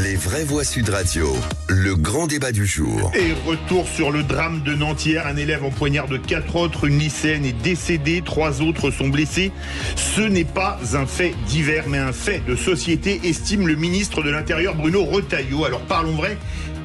Les vraies voix Sud Radio, le grand débat du jour. Et retour sur le drame de Nantes hier. Un élève empoignarde 4 autres, une lycéenne est décédée, 3 autres sont blessés. Ce n'est pas un fait divers, mais un fait de société, estime le ministre de l'Intérieur Bruno Retailleau. Alors parlons vrai.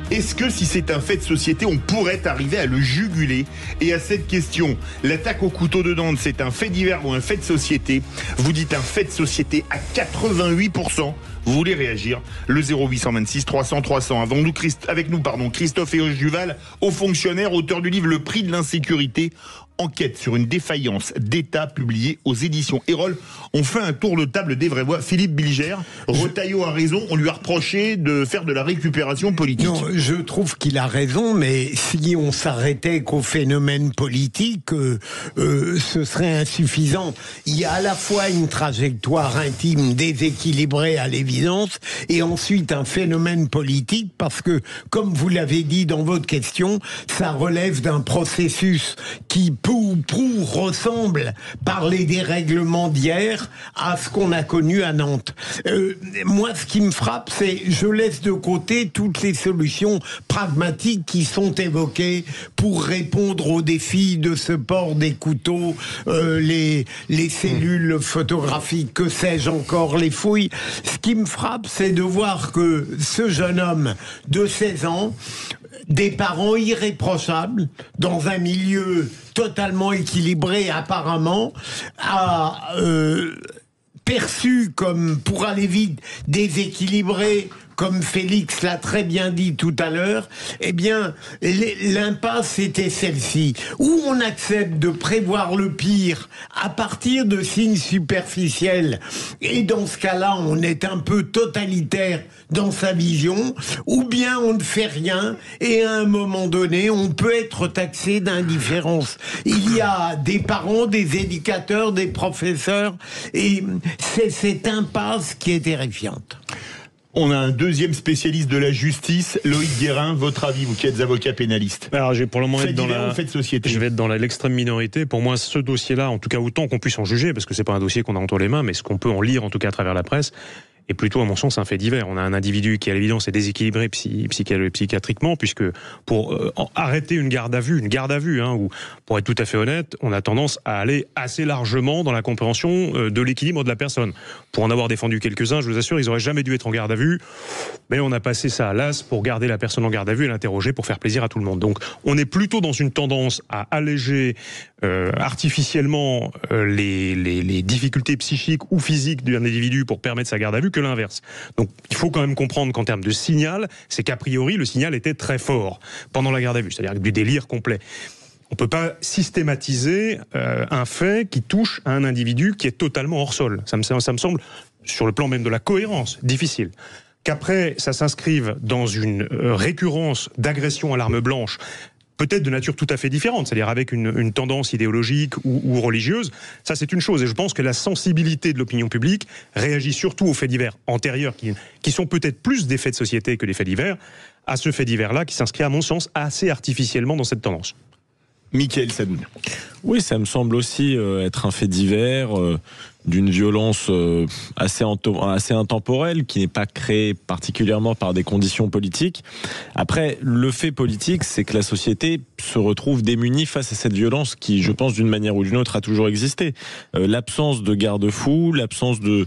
Est-ce que si c'est un fait de société, on pourrait arriver à le juguler? Et à cette question, l'attaque au couteau de Nantes, c'est un fait divers ou un fait de société? Vous dites un fait de société à 88%. Vous voulez réagir? Le 0826 300 300. Avec nous, Christophe Eoche Duval, haut fonctionnaire, auteur du livre Le prix de l'insécurité, enquête sur une défaillance d'État, publié aux éditions Erol. On fait un tour de table des vraies voix. Philippe Bilger, Retailleau a raison, on lui a reproché de faire de la récupération politique. Non, je trouve qu'il a raison, mais si on s'arrêtait qu'au phénomène politique, ce serait insuffisant. Il y a à la fois une trajectoire intime déséquilibrée à l'évidence, et ensuite un phénomène politique, parce que, comme vous l'avez dit dans votre question, ça relève d'un processus qui peu ou prou ressemble, par les dérèglements d'hier, à ce qu'on a connu à Nantes. Moi, ce qui me frappe, c'est je laisse de côté toutes les solutions pragmatiques qui sont évoquées pour répondre aux défis de ce port des couteaux, les cellules photographiques, que sais-je encore, les fouilles. Ce qui me frappe, c'est de voir que ce jeune homme de 16 ans, des parents irréprochables, dans un milieu totalement équilibré apparemment, a perçu comme, pour aller vite, déséquilibré, comme Félix l'a très bien dit tout à l'heure, eh bien, l'impasse était celle-ci, où on accepte de prévoir le pire à partir de signes superficiels, et dans ce cas-là, on est un peu totalitaire dans sa vision, ou bien on ne fait rien, et à un moment donné, on peut être taxé d'indifférence. Il y a des parents, des éducateurs, des professeurs, et c'est cette impasse qui est terrifiante. On a un deuxième spécialiste de la justice, Loïc Guérin. Votre avis, vous qui êtes avocat pénaliste? Alors, pour le moment, fait de société. Je vais être dans l'extrême minorité. Pour moi, ce dossier-là, en tout cas autant qu'on puisse en juger, parce que c'est pas un dossier qu'on a entre les mains, mais ce qu'on peut en lire, en tout cas à travers la presse, est plutôt, à mon sens, un fait divers. On a un individu qui, à l'évidence, est déséquilibré psychiatriquement, puisque pour arrêter une garde à vue, ou pour être tout à fait honnête, on a tendance à aller assez largement dans la compréhension de l'équilibre de la personne. Pour en avoir défendu quelques-uns, je vous assure, ils n'auraient jamais dû être en garde à vue, mais on a passé ça à l'as pour garder la personne en garde à vue et l'interroger pour faire plaisir à tout le monde. Donc, on est plutôt dans une tendance à alléger artificiellement les difficultés psychiques ou physiques d'un individu pour permettre sa garde à vue que l'inverse. Donc il faut quand même comprendre qu'en termes de signal, c'est qu'a priori le signal était très fort pendant la garde à vue, c'est-à-dire du délire complet. On ne peut pas systématiser un fait qui touche à un individu qui est totalement hors sol. Ça me semble, sur le plan même de la cohérence, difficile. Qu'après, ça s'inscrive dans une récurrence d'agression à l'arme blanche, peut-être de nature tout à fait différente, c'est-à-dire avec une tendance idéologique ou religieuse, ça c'est une chose. Et je pense que la sensibilité de l'opinion publique réagit surtout aux faits divers antérieurs, qui sont peut-être plus des faits de société que des faits divers, à ce fait divers-là qui s'inscrit à mon sens assez artificiellement dans cette tendance. Mickaël Sadoun. Oui, ça me semble aussi être un fait divers, d'une violence assez intemporelle, qui n'est pas créée particulièrement par des conditions politiques. Après, le fait politique, c'est que la société se retrouve démunie face à cette violence qui, je pense, d'une manière ou d'une autre, a toujours existé. L'absence de garde-fous, l'absence de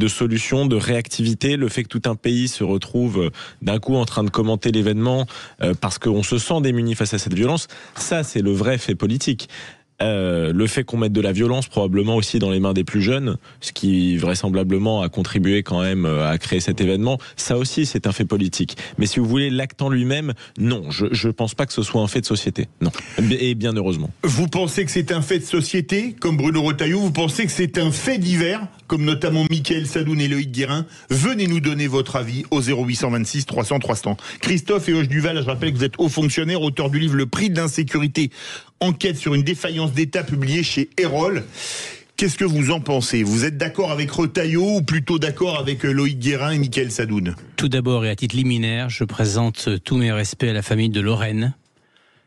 solutions, de réactivité, le fait que tout un pays se retrouve d'un coup en train de commenter l'événement parce qu'on se sent démuni face à cette violence, ça, c'est le vrai fait politique. Le fait qu'on mette de la violence probablement aussi dans les mains des plus jeunes, ce qui vraisemblablement a contribué quand même à créer cet événement, ça aussi c'est un fait politique. Mais si vous voulez, l'acte en lui-même, non, je pense pas que ce soit un fait de société, non, et bien heureusement. Vous pensez que c'est un fait de société, comme Bruno Retailleau? Vous pensez que c'est un fait divers, comme notamment Mickaël Sadoun et Loïc Guérin? Venez nous donner votre avis au 0826 300 300. Christophe Eoche Duval, je rappelle que vous êtes haut fonctionnaire, auteur du livre Le prix de l'insécurité, enquête sur une défaillance d'État, publié chez Erol. Qu'est-ce que vous en pensez? Vous êtes d'accord avec Retailleau ou plutôt d'accord avec Loïc Guérin et Mickaël Sadoun? Tout d'abord et à titre liminaire, je présente tous mes respects à la famille de Lorraine,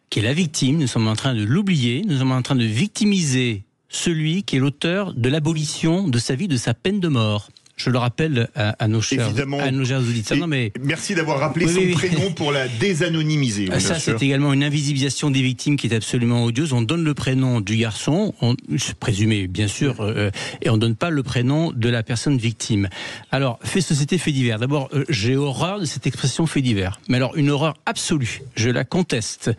qui est la victime. Nous sommes en train de l'oublier, nous sommes en train de victimiser celui qui est l'auteur de l'abolition de sa vie, de sa peine de mort. Je le rappelle à nos chers auditeurs. Non, mais... Merci d'avoir rappelé son prénom pour la désanonymiser. Ça, c'est également une invisibilisation des victimes qui est absolument odieuse. On donne le prénom du garçon, présumé bien sûr, et on ne donne pas le prénom de la personne victime. Alors, fait société, fait divers. D'abord, j'ai horreur de cette expression fait divers. Mais alors, une horreur absolue. Je la conteste.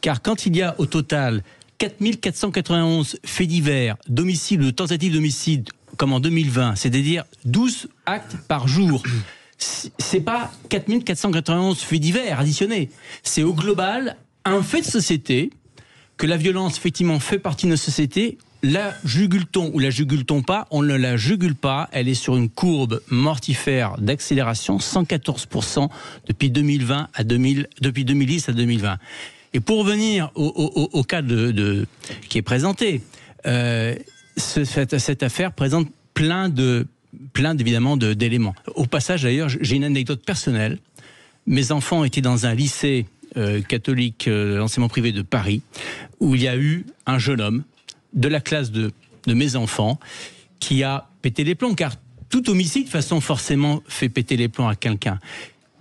Car quand il y a au total 4491 faits divers, d'homicide ou de tentative d'homicide, comme en 2020, c'est-à-dire 12 actes par jour. C'est pas 4491 faits divers additionnés. C'est au global un fait de société, que la violence effectivement fait partie de notre société. La jugule-t-on ou la jugule-t-on pas? On ne la jugule pas. Elle est sur une courbe mortifère d'accélération, 114% depuis 2010 à 2020. Et pour revenir au cas qui est présenté, cette affaire présente plein d'évidemment d'éléments. Au passage, d'ailleurs, j'ai une anecdote personnelle. Mes enfants étaient dans un lycée catholique, l'enseignement privé de Paris, où il y a eu un jeune homme de la classe de mes enfants qui a pété les plombs, car tout homicide, de façon forcément, fait péter les plombs à quelqu'un.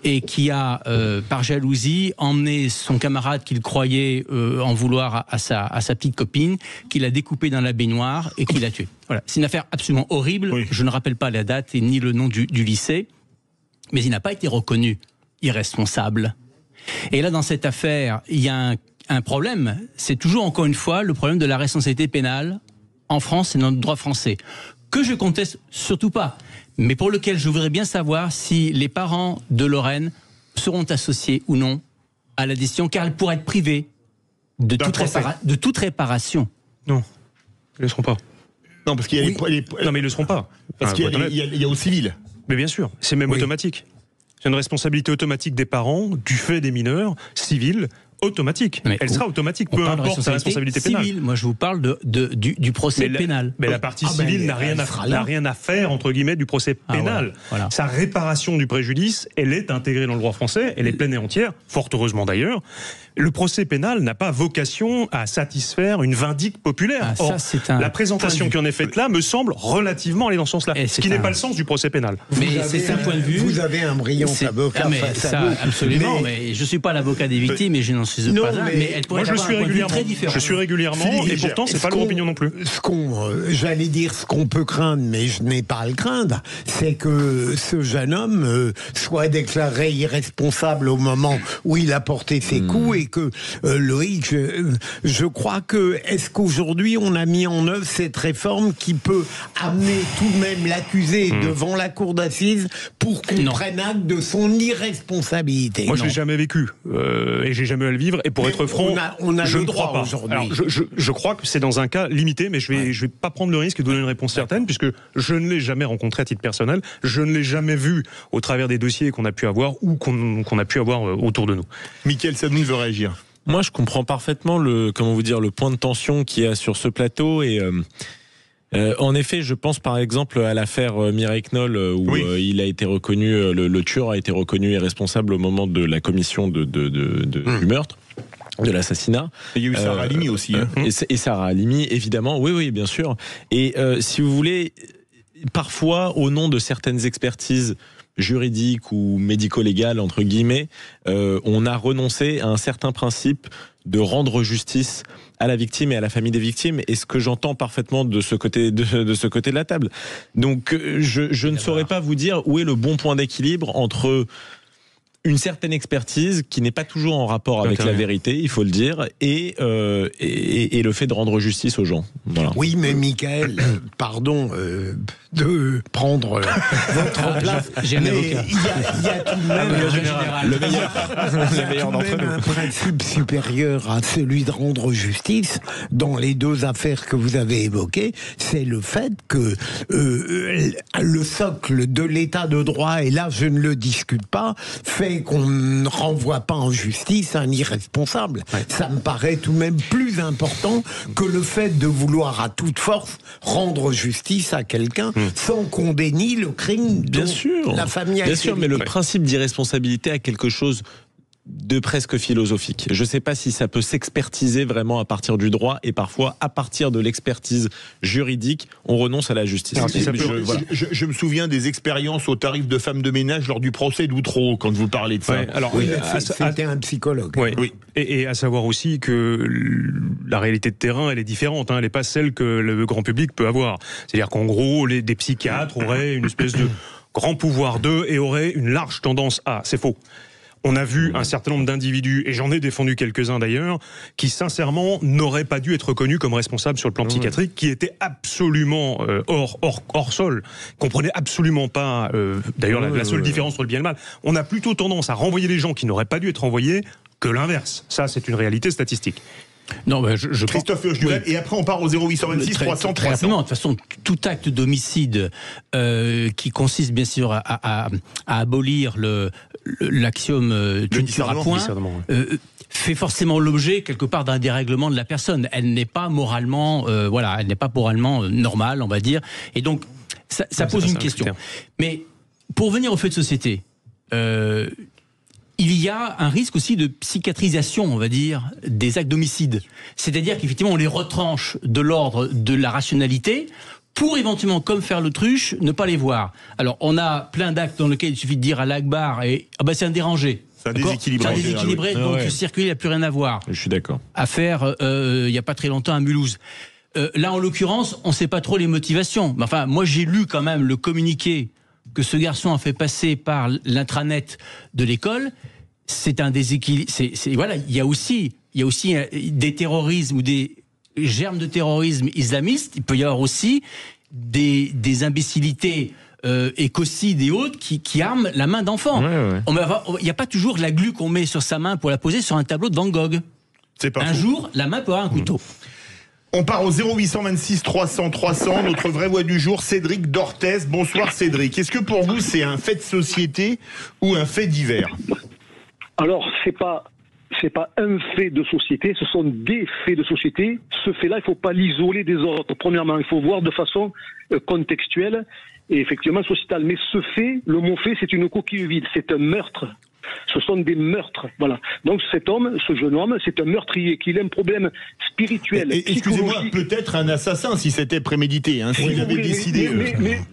Et qui a, par jalousie, emmené son camarade qu'il croyait en vouloir à sa petite copine, qu'il a découpé dans la baignoire et qu'il l'a tué. Voilà. C'est une affaire absolument horrible. Oui. Je ne rappelle pas la date et ni le nom du lycée, mais il n'a pas été reconnu irresponsable. Et là, dans cette affaire, il y a un problème. C'est toujours, encore une fois, le problème de la responsabilité pénale en France et dans notre droit français, que je conteste surtout pas, mais pour lequel je voudrais bien savoir si les parents de Lorraine seront associés ou non à la décision, car elle pourrait être privée de toute réparation. Non, ils ne le seront pas. Non, parce qu'il y a Non, mais ils ne le seront pas. Parce qu'il y a au civil. Mais bien sûr, c'est même automatique. C'est une responsabilité automatique des parents, du fait des mineurs, civils, automatique. Elle sera automatique, peu importe sa responsabilité pénale. Civile. Moi, je vous parle du procès pénal. Mais la partie civile n'a rien à faire, entre guillemets, du procès pénal. Voilà. Sa réparation du préjudice, elle est intégrée dans le droit français, elle est pleine et entière, fort heureusement d'ailleurs. Le procès pénal n'a pas vocation à satisfaire une vindicte populaire. Or, la présentation qui en est faite là me semble relativement aller dans ce sens-là, ce qui n'est pas le sens du procès pénal. Mais c'est un point de vue. Vous avez un brillant avocat face à vous. Absolument, mais je ne suis pas l'avocat des victimes et je n'en suis pas un. Mais elle pourrait avoir un point de vue très différent. Je suis régulièrement, et pourtant, c'est pas leur opinion non plus. J'allais dire ce qu'on peut craindre, mais je n'ai pas à le craindre, c'est que ce jeune homme soit déclaré irresponsable au moment où il a porté ses coups et que Loïc, je crois que est-ce qu'aujourd'hui on a mis en œuvre cette réforme qui peut amener tout de même l'accusé devant la cour d'assises pour qu'on prenne acte de son irresponsabilité? Moi, je l'ai jamais vécu et j'ai jamais eu à le vivre. Et pour être franc, je ne crois pas. Alors, je crois que c'est dans un cas limité, mais je vais pas prendre le risque de donner une réponse certaine, puisque je ne l'ai jamais rencontré à titre personnel, je ne l'ai jamais vu au travers des dossiers qu'on a pu avoir ou qu'on a pu avoir autour de nous. Mickaël Sadoun veut réagir. Moi, je comprends parfaitement le point de tension qu'il y a sur ce plateau et en effet, je pense par exemple à l'affaire Mireille Knoll où il a été reconnu, le tueur a été reconnu irresponsable au moment de la commission du meurtre, de l'assassinat. Il y a eu Sarah Halimi aussi. Et Sarah Halimi, évidemment, oui, bien sûr. Et si vous voulez, parfois, au nom de certaines expertises juridiques ou médico-légales, entre guillemets, on a renoncé à un certain principe de rendre justice à la victime et à la famille des victimes, et ce que j'entends parfaitement de ce côté de la table. Donc je ne saurais pas vous dire où est le bon point d'équilibre entre une certaine expertise qui n'est pas toujours en rapport avec la vérité, il faut le dire, et le fait de rendre justice aux gens. Voilà. Oui, mais Mickaël, pardon de prendre votre place. J'ai un avocat. Il y a tout de même le meilleur d'entre nous. Un principe supérieur à celui de rendre justice dans les deux affaires que vous avez évoquées, c'est le fait que le socle de l'état de droit, et là je ne le discute pas, fait qu'on ne renvoie pas en justice un irresponsable. Ça me paraît tout de même plus important que le fait de vouloir à toute force rendre justice à quelqu'un sans qu'on dénie le crime dont la famille a été. Bien sûr, mais le principe d'irresponsabilité a quelque chose de presque philosophique. Je ne sais pas si ça peut s'expertiser vraiment à partir du droit, et parfois à partir de l'expertise juridique, on renonce à la justice. Alors, je me souviens des expériences au tarif de femme de ménage lors du procès d'Outreau, quand vous parlez de ça. Ouais, alors, c'était un psychologue. Oui. Et à savoir aussi que la réalité de terrain, elle est différente. Elle n'est pas celle que le grand public peut avoir. C'est-à-dire qu'en gros, des psychiatres auraient une espèce de grand pouvoir d'eux et auraient une large tendance à. C'est faux. On a vu un certain nombre d'individus, et j'en ai défendu quelques-uns d'ailleurs, qui sincèrement n'auraient pas dû être reconnus comme responsables sur le plan psychiatrique, qui étaient absolument hors sol, comprenaient absolument pas, d'ailleurs la seule différence entre le bien et le mal. On a plutôt tendance à renvoyer les gens qui n'auraient pas dû être renvoyés que l'inverse. Ça, c'est une réalité statistique. Non, Christophe Duval, et après on part au 0826 300 très rapidement. De toute façon, tout acte d'homicide qui consiste bien sûr à abolir l'axiome tu ne tueras point fait forcément l'objet quelque part d'un dérèglement de la personne. Elle n'est pas moralement, elle n'est pas moralement normale, on va dire. Et donc ça pose une question. Mais pour venir au fait de société. Il y a un risque aussi de psychiatrisation, on va dire, des actes d'homicide. C'est-à-dire qu'effectivement, on les retranche de l'ordre de la rationalité pour éventuellement, comme faire l'autruche, ne pas les voir. Alors, on a plein d'actes dans lesquels il suffit de dire à l'Akbar c'est un dérangé. C'est un déséquilibré. Donc circuler, il n'y a plus rien à voir. Je suis d'accord. À faire, il n'y a pas très longtemps, à Mulhouse. Là, en l'occurrence, on ne sait pas trop les motivations. Mais enfin, moi, j'ai lu quand même le communiqué que ce garçon a fait passer par l'intranet de l'école. C'est un déséquilibre. Il y a aussi des terrorismes ou des germes de terrorisme islamiste. Il peut y avoir aussi des imbécilités écocides et autres qui arment la main d'enfant. Il n'y a pas toujours la glu qu'on met sur sa main pour la poser sur un tableau de Van Gogh. Un jour, la main peut avoir un couteau. On part au 0826 300 300, notre vraie voix du jour, Cédric d'Orthez. Bonsoir Cédric. Est-ce que pour vous c'est un fait de société ou un fait divers ? Alors, c'est pas un fait de société, ce sont des faits de société. Ce fait-là, il ne faut pas l'isoler des autres. Premièrement, il faut voir de façon contextuelle et effectivement sociétale. Mais ce fait, le mot fait, c'est une coquille vide, c'est un meurtre. Ce sont des meurtres, voilà. Donc cet homme, ce jeune homme, c'est un meurtrier, qu'il a un problème spirituel. Excusez-moi, peut-être un assassin si c'était prémédité, s'il avait décidé.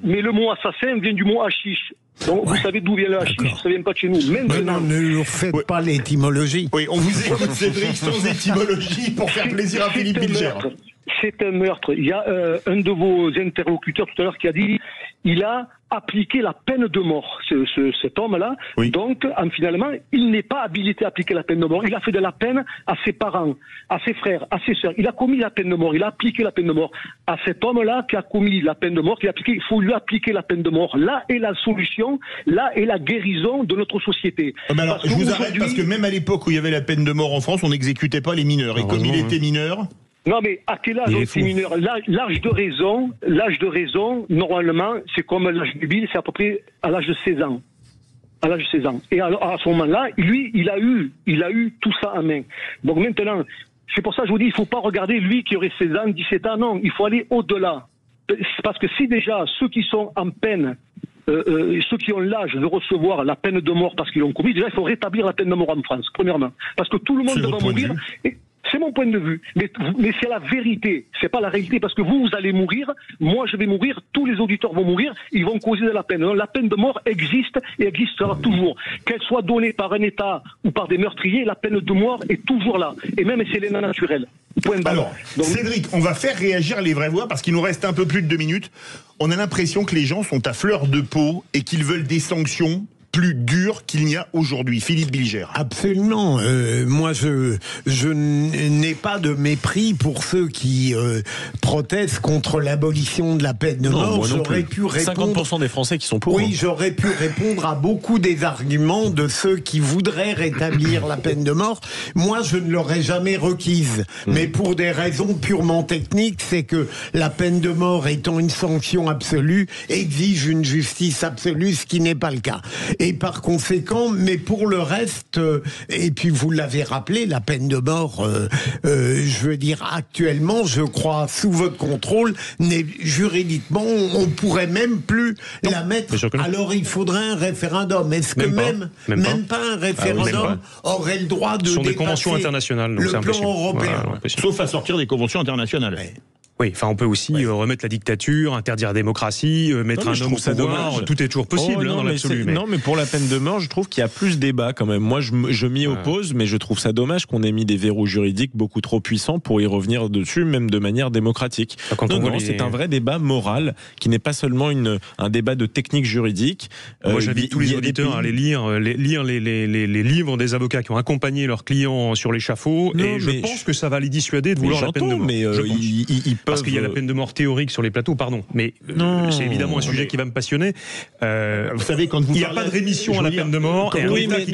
Mais le mot assassin vient du mot hashish. Donc vous savez d'où vient le hashish, ça vient pas de chez nous. Maintenant, ne nous faites pas l'étymologie. Oui, on vous écoute Cédric sans étymologie pour faire plaisir à Philippe Bilger. C'est un meurtre. Il y a un de vos interlocuteurs tout à l'heure qui a dit il a appliqué la peine de mort, cet homme-là. Oui. Donc, finalement, il n'est pas habilité à appliquer la peine de mort. Il a fait de la peine à ses parents, à ses frères, à ses sœurs. Il a commis la peine de mort. Il a appliqué la peine de mort. À cet homme-là qui a commis la peine de mort, il faut lui appliquer la peine de mort. Là est la solution, là est la guérison de notre société. Alors, je vous arrête parce que même à l'époque où il y avait la peine de mort en France, on n'exécutait pas les mineurs. Et comme il était mineur... Non mais à quel âge on est mineur ? L'âge de raison, normalement, c'est comme l'âge nubile, c'est à peu près à l'âge de 16 ans. À l'âge de 16 ans. Et à ce moment-là, lui, il a eu tout ça en main. Donc maintenant, c'est pour ça que je vous dis, il faut pas regarder lui qui aurait 16 ans, 17 ans, non, il faut aller au-delà. Parce que si déjà ceux qui sont en peine, ceux qui ont l'âge de recevoir la peine de mort parce qu'ils l'ont commis, déjà il faut rétablir la peine de mort en France, premièrement. Parce que tout le monde va mourir. C'est mon point de vue, mais c'est la vérité, c'est pas la réalité, parce que vous allez mourir, moi je vais mourir, tous les auditeurs vont mourir, ils vont causer de la peine. Donc, la peine de mort existe et existera toujours. Qu'elle soit donnée par un État ou par des meurtriers, la peine de mort est toujours là, et même si elle est non naturelle. Alors, Cédric, on va faire réagir les vraies voix, parce qu'il nous reste un peu plus de 2 minutes. On a l'impression que les gens sont à fleur de peau et qu'ils veulent des sanctions plus dur qu'il n'y a aujourd'hui. Philippe Bilger. Absolument. Moi, je n'ai pas de mépris pour ceux qui protestent contre l'abolition de la peine de mort. J'aurais pu répondre... 50% des Français qui sont pour. Oui, j'aurais pu répondre à beaucoup des arguments de ceux qui voudraient rétablir la peine de mort. Moi, je ne l'aurais jamais requise. Mais pour des raisons purement techniques, c'est que la peine de mort étant une sanction absolue, exige une justice absolue, ce qui n'est pas le cas. Et par conséquent, mais pour le reste, et puis vous l'avez rappelé, la peine de mort, je veux dire, actuellement, je crois, sous votre contrôle, juridiquement, on pourrait même plus la mettre. Alors il faudrait un référendum. Est-ce que même pas un référendum aurait le droit de Ce sont des dépasser conventions internationales, donc le plan européen? Sauf à sortir des conventions internationales. Ouais. Oui, enfin on peut aussi remettre la dictature, interdire la démocratie, mettre un homme au pouvoir, tout est toujours possible dans l'absolu. Non, mais pour la peine de mort, je trouve qu'il y a plus débat quand même. Moi, je m'y oppose, mais je trouve ça dommage qu'on ait mis des verrous juridiques beaucoup trop puissants pour y revenir dessus, même de manière démocratique. C'est un vrai débat moral qui n'est pas seulement un débat de technique juridique. Moi, j'invite tous les auditeurs à aller lire les livres des avocats qui ont accompagné leurs clients sur l'échafaud, et je pense que ça va les dissuader de vouloir la peine de mort. Mais parce qu'il y a la peine de mort théorique sur les plateaux, pardon. Mais c'est évidemment un sujet qui va me passionner. Vous savez, quand vous il n'y a pas de rémission à la peine de mort. Oui, mais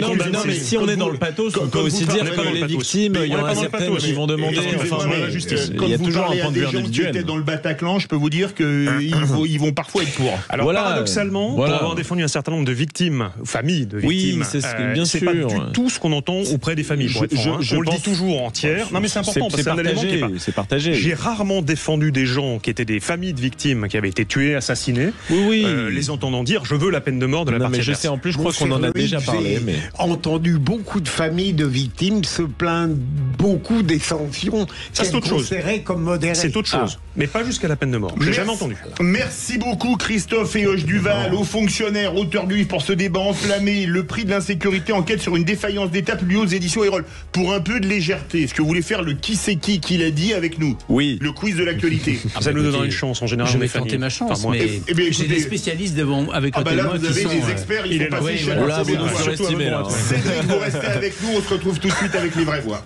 si on est dans le pathos, on peut aussi dire que les victimes, il y en a certaines qui vont demander la justice. Il y a toujours un point de vue individuel. Quand vous parlez à des gens qui étaient dans le Bataclan, je peux vous dire qu'ils vont parfois être pour. Alors paradoxalement, pour avoir défendu un certain nombre de victimes, familles de victimes, c'est pas du tout ce qu'on entend auprès des familles. On le dit toujours en tiers. Non mais c'est important parce que c'est un élément qui est pas. C'est partagé. J'ai rarement défendu des gens qui étaient des familles de victimes qui avaient été tuées, assassinées, les entendant dire je veux la peine de mort de la partie adverse. Je sais, en plus je crois qu'on en a déjà parlé. Mais entendu beaucoup de familles de victimes se plaindre beaucoup des sanctions qu'elles considéraient comme modérées. C'est autre chose, mais pas jusqu'à la peine de mort. J'ai jamais entendu. Merci beaucoup Christophe et Hoche Duval, hauts fonctionnaires, auteurs du livre pour ce débat enflammé, le prix de l'insécurité, enquête sur une défaillance d'État, publié aux éditions Erol. Pour un peu de légèreté, est-ce que vous voulez faire le qui c'est qui l'a dit avec nous? Oui. Le quiz de l'actualité. Ça nous donnera une chance en général. Je vais tenter ma chance, mais j'ai des spécialistes devant avec côté de moi qui sont... Vous avez des experts, ils vont passer chaque fois. Vous nous surestimez là. Cédric, vous restez avec nous, on se retrouve tout de suite avec les vraies voix.